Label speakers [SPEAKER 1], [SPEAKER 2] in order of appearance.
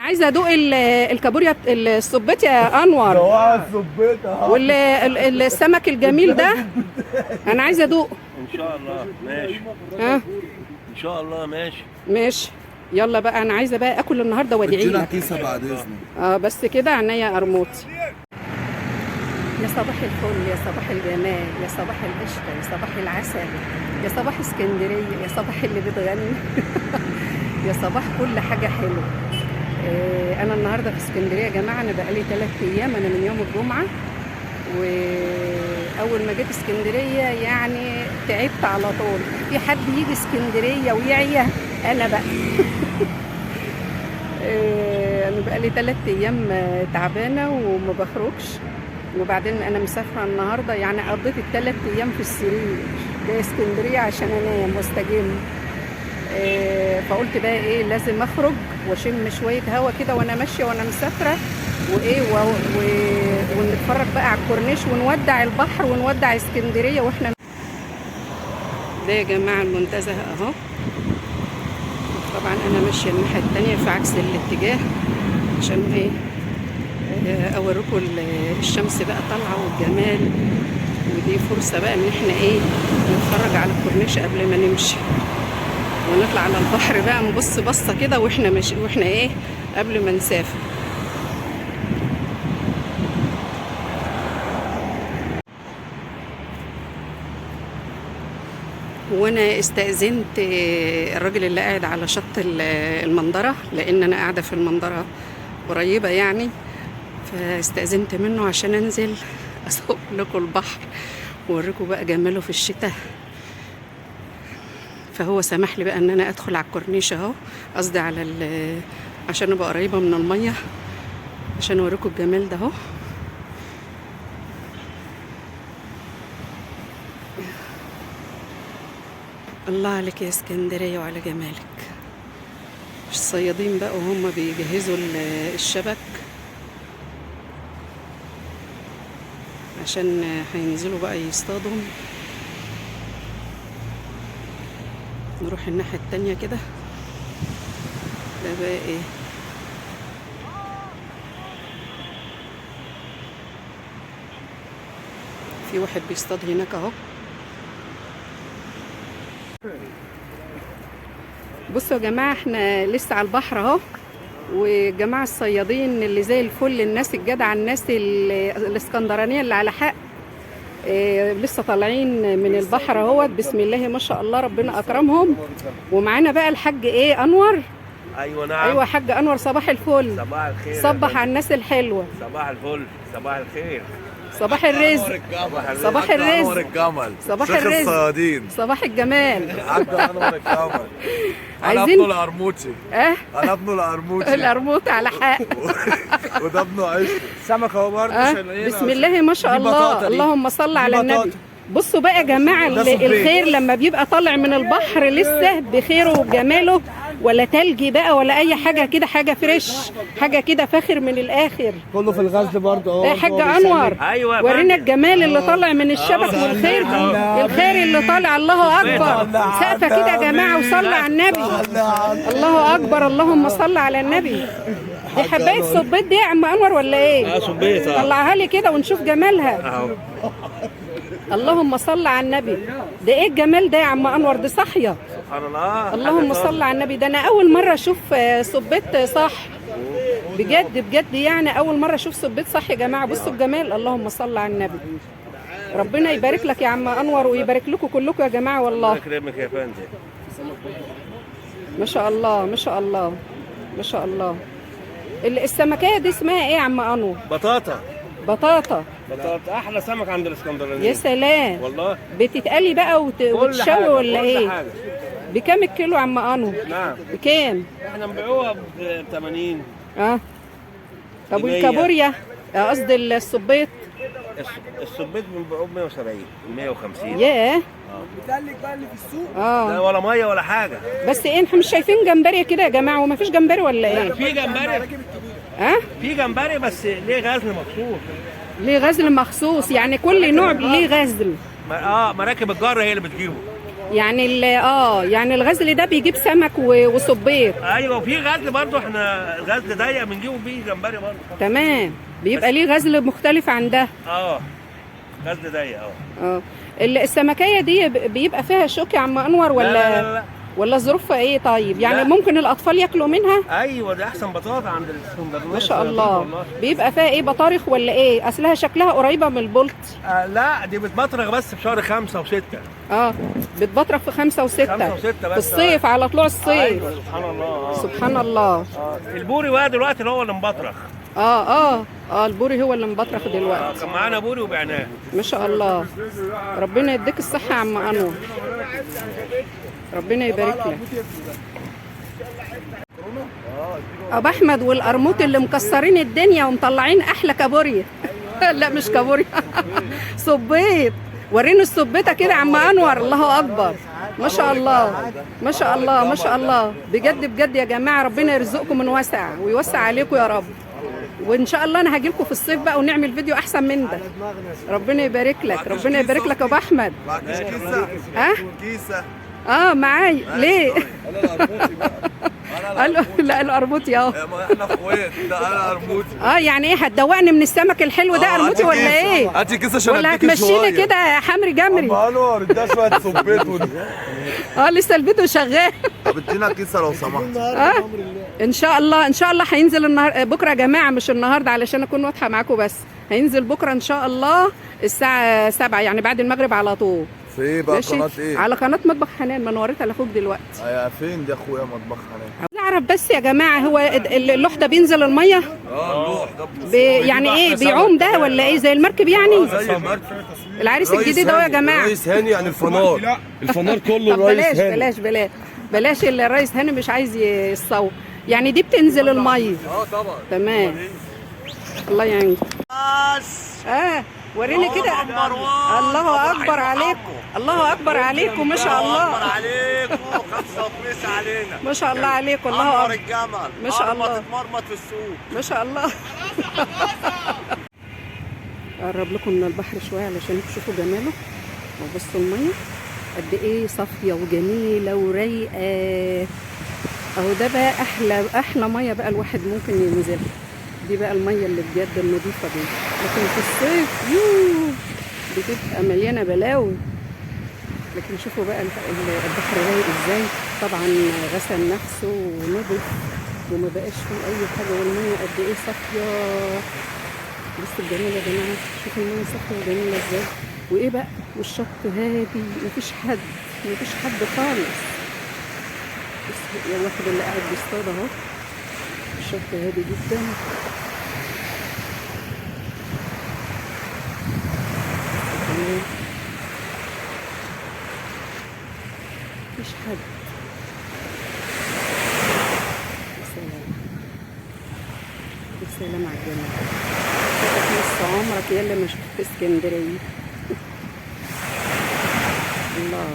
[SPEAKER 1] عايزه ادوق الكابوريا الصبيط يا انور.
[SPEAKER 2] الصبيط
[SPEAKER 1] والسمك الجميل ده انا عايزه ادوق.
[SPEAKER 3] ان شاء الله ماشي.
[SPEAKER 1] ها
[SPEAKER 3] ان شاء الله ماشي.
[SPEAKER 1] ماشي. يلا بقى انا عايزه بقى اكل النهارده وادعي لك.
[SPEAKER 2] كيسه بعد اذنك.
[SPEAKER 1] بس كده عينيا قرموطي. يا صباح الفل، يا صباح الجمال، يا صباح القشطه، يا صباح العسل، يا صباح اسكندريه، يا صباح اللي بتغني. يا صباح كل حاجه حلوه. انا النهارده في اسكندريه يا جماعه. انا بقالي 3 ايام، انا من يوم الجمعه، واول ما جيت اسكندريه يعني تعبت على طول. في حد يجي اسكندريه ويعيا؟ انا بقى. انا بقالي 3 ايام تعبانه وما بخرجش، وبعدين انا مسافره النهارده، يعني قضيت ال3 ايام في السرير جايه اسكندريه عشان انام واستجم. فقلت بقى ايه، لازم اخرج واشم شويه هوا كده وانا ماشيه وانا مسافره، وايه ونتفرج بقى على الكورنيش ونودع البحر ونودع اسكندريه واحنا. ده يا جماعه المنتزه اهو. طبعا انا ماشيه الناحيه الثانيه في عكس الاتجاه عشان ايه، اوريكم الشمس بقى طالعه والجمال، ودي فرصه بقى ان احنا ايه، نتفرج على الكورنيش قبل ما نمشي ونطلع على البحر بقى، نبص بصه كده واحنا ماشي، واحنا ايه قبل ما نسافر. وانا استأذنت الراجل اللي قاعد على شط المنظرة، لان انا قاعده في المنظرة قريبه يعني، فاستأذنت منه عشان انزل اصور لكم البحر واوريكم بقى جماله في الشتاء. فهو سمح لي بقى ان انا ادخل على الكورنيش اهو، قصدي على عشان ابقى قريبه من الميه، عشان اوريكم الجمال ده اهو. الله عليك يا اسكندريه وعلى جمالك. الصيادين بقى وهم بيجهزوا الشبك عشان هينزلوا بقى يصطادوا. نروح الناحية التانية كده. ده بقى ايه، في واحد بيصطاد هناك اهو. بصوا يا جماعة، احنا لسه على البحر اهو، وجماعة الصيادين اللي زي الفل، الناس الجدعة، الناس الاسكندرانية اللي على حق، لسه طالعين من البحر اهوت. بسم الله ما شاء الله، ربنا اكرمهم. ومعانا بقى الحاج ايه، انور.
[SPEAKER 3] ايوه نعم.
[SPEAKER 1] ايوه حاج انور، صباح الفل.
[SPEAKER 3] صباح الخير.
[SPEAKER 1] صبح على الناس الحلوه.
[SPEAKER 3] صباح الفل. صباح الخير.
[SPEAKER 1] صباح الرزق. صباح الرزق.
[SPEAKER 2] انور الجمل.
[SPEAKER 1] صباح
[SPEAKER 2] شيخ
[SPEAKER 1] الرزق.
[SPEAKER 2] الصيادين.
[SPEAKER 1] صباح الجمال.
[SPEAKER 2] الحاج انور الجمل. انا
[SPEAKER 1] عايزين
[SPEAKER 2] ابنه القرموطي. انا ابنه القرموطي.
[SPEAKER 1] القرموطي على حق.
[SPEAKER 2] وده ابنه عيش سمك اهو برضه.
[SPEAKER 1] بسم الله ما شاء الله، اللهم صل على النبي. بصوا بقى يا جماعه، الخير لما بيبقى طالع من البحر لسه بخيره وبجماله، ولا تلجي بقى ولا اي حاجه كده، حاجه فريش، حاجه كده فاخر من الاخر.
[SPEAKER 2] كله في الغزل برضه اهو.
[SPEAKER 1] يا حاج انور،
[SPEAKER 3] ايوه
[SPEAKER 1] ورينا الجمال اللي طالع من الشبك والخير، الخير اللي طالع. الله اكبر. سقفه كده يا جماعه وصلى على النبي. الله اكبر، اللهم صل على النبي. دي حبايه صبيط دي يا عم انور ولا ايه؟
[SPEAKER 3] صبيط.
[SPEAKER 1] طلعها لي كده ونشوف جمالها
[SPEAKER 3] اهو.
[SPEAKER 1] اللهم صل على النبي. ده ايه الجمال ده يا عم انور؟ دي صاحيه.
[SPEAKER 3] سبحان الله.
[SPEAKER 1] اللهم صل على النبي. ده انا اول مره اشوف صبيط صح، بجد بجد يعني اول مره اشوف صبيط صح يا جماعه. بصوا الجمال، اللهم صل على النبي. ربنا يبارك لك يا عم انور، ويبارك لكم كلكم يا جماعه والله.
[SPEAKER 3] الله يكرمك يا فندم.
[SPEAKER 1] ما شاء الله ما شاء الله ما شاء الله. السمكيه دي اسمها ايه يا عم انور؟
[SPEAKER 3] بطاطا.
[SPEAKER 1] بطاطا.
[SPEAKER 3] بطاطا احلى سمك عند الاسكندرانيين.
[SPEAKER 1] يا سلام
[SPEAKER 3] والله.
[SPEAKER 1] بتتقلي بقى وتشوي ولا ايه؟
[SPEAKER 3] حاجة.
[SPEAKER 1] بكام الكيلو يا عم انور؟
[SPEAKER 3] نعم.
[SPEAKER 1] بكام؟
[SPEAKER 3] احنا بنبيعوها ب 80.
[SPEAKER 1] طب والكابوريا، قصدي الصبيط؟
[SPEAKER 3] الصبيط بنبيعوه ب 170 150.
[SPEAKER 1] ياه.
[SPEAKER 2] بتقلك بقى اللي في السوق.
[SPEAKER 3] لا ولا ميه ولا حاجه.
[SPEAKER 1] بس ايه، احنا مش شايفين جمبري كده يا جماعه؟ وما فيش جمبري ولا ايه؟
[SPEAKER 3] في جمبري. في جمبري بس ليه غزل مخصوص.
[SPEAKER 1] ليه غزل مخصوص؟ يعني كل نوع ليه غزل.
[SPEAKER 3] مراكب الجره هي اللي بتجيبه.
[SPEAKER 1] يعني الغزل ده بيجيب سمك وصبيط.
[SPEAKER 3] ايوه، وفي غزل برضه احنا الغزل ضيق بنجيبه بيه جمبري برضه.
[SPEAKER 1] تمام، بيبقى ليه غزل مختلف عن ده.
[SPEAKER 3] غزل ضيق.
[SPEAKER 1] السمكية دي بيبقى فيها شوك يا عم انور ولا
[SPEAKER 3] لا.
[SPEAKER 1] ولا ظروفها ايه؟ طيب يعني
[SPEAKER 3] لا.
[SPEAKER 1] ممكن الاطفال ياكلوا منها؟
[SPEAKER 3] ايوه، ده احسن بطاطا عند الاسكندرانيه
[SPEAKER 1] ما شاء الله. بيبقى فيها ايه، بطارخ ولا ايه؟ اصلها شكلها قريبه من البلط.
[SPEAKER 3] لا، دي بتبطرخ بس في شهر 5 و6.
[SPEAKER 1] بتبطرخ في 5 و6 في الصيف على طلوع الصيف.
[SPEAKER 3] ايوه، سبحان الله.
[SPEAKER 1] سبحان الله.
[SPEAKER 3] البوري بقى دلوقتي اللي هو اللي مبطرخ.
[SPEAKER 1] البوري هو اللي مبطرخ دلوقتي.
[SPEAKER 3] كان معانا بوري وبعناه.
[SPEAKER 1] ما شاء الله. ربنا يديك الصحه يا عم انور، ربنا يبارك لك. ابو احمد والقرموط اللي مكسرين الدنيا ومطلعين احلى كابوريا. لا مش كابوريا، صبيط. وريني الصبيطه كده يا عم انور. الله اكبر، ما شاء الله ما شاء الله ما شاء الله. بجد بجد يا جماعه، ربنا يرزقكم من واسع ويوسع عليكم يا رب. وان شاء الله انا هاجي لكم في الصيف بقى ونعمل فيديو احسن من ده. ربنا يبارك لك، ربنا يبارك لك يا ابو احمد.
[SPEAKER 2] كيسه
[SPEAKER 1] معايا ليه؟ لا القرموطي
[SPEAKER 2] احنا اخوات. ده انا قرموطي.
[SPEAKER 1] يعني ايه، هتدوقني من السمك الحلو ده قرموطي ولا ايه؟
[SPEAKER 2] هاتي كيسه عشان
[SPEAKER 1] ولا هتمشيني كده يا حمري جمري؟
[SPEAKER 2] انور ده شويه صبيت
[SPEAKER 1] لسه الفيديو شغال.
[SPEAKER 2] طب ادينا كيسه لو سمحت.
[SPEAKER 1] ان شاء الله ان شاء الله هينزل بكره يا جماعه، مش النهارده علشان اكون واضحه معاكم، بس هينزل بكره ان شاء الله الساعه 7 يعني بعد المغرب على طول.
[SPEAKER 2] في ايه بقى؟ قناه ايه؟
[SPEAKER 1] على قناه مطبخ حنان، ما انا وريتها لاخوك دلوقتي.
[SPEAKER 2] فين دي اخويا مطبخ حنان؟
[SPEAKER 1] نعرف بس يا جماعه، هو اللوح ده بينزل الميه؟
[SPEAKER 2] اللوح ده
[SPEAKER 1] يعني ايه، بيعوم ده ولا ايه، زي المركب يعني؟
[SPEAKER 2] زي المركب.
[SPEAKER 1] العريس الجديد اهو يا جماعه.
[SPEAKER 2] الرئيس هاني يعني الفنار. الفنار كله الرئيس هاني.
[SPEAKER 1] بلاش الرئيس هاني مش عايز يصور. يعني دي بتنزل الميه؟
[SPEAKER 2] طبعا.
[SPEAKER 1] تمام. الله يعينك. وريني كده. الله اكبر عليكم، الله اكبر عليكم، ما شاء الله.
[SPEAKER 2] الله اكبر عليكم. 5 وخميس علينا.
[SPEAKER 1] ما شاء الله عليكم. الله اكبر.
[SPEAKER 2] الجمل.
[SPEAKER 1] ما شاء الله.
[SPEAKER 2] تتمرمط في السوق.
[SPEAKER 1] ما شاء الله. اقرب لكم من البحر شويه علشان تشوفوا جماله. وبصوا الميه قد ايه صافيه وجميله ورايقه. اهو ده بقى احلى ميه بقى الواحد ممكن ينزل. دي بقى الميه اللي بجد النظيفه دي. لكن في الصيف بتبقى مليانه بلاوي. لكن شوفوا بقى البحر رايق ازاي. طبعا غسل نفسه ونضف وما بقاش فيه اي حاجه، والميه قد ايه صافيه. بصوا الجمال يا جماعه، شوفوا الميه صافيه وجميله ازاي. وايه بقى، والشط هادي، مفيش حد خالص. بصوا يا واحد اللي قاعد بيصطاد اهو. الشط هادي جدا. مفيش حد. السلام على الجمال. نص عمرك يا اللي ما شفت اسكندريه. الله.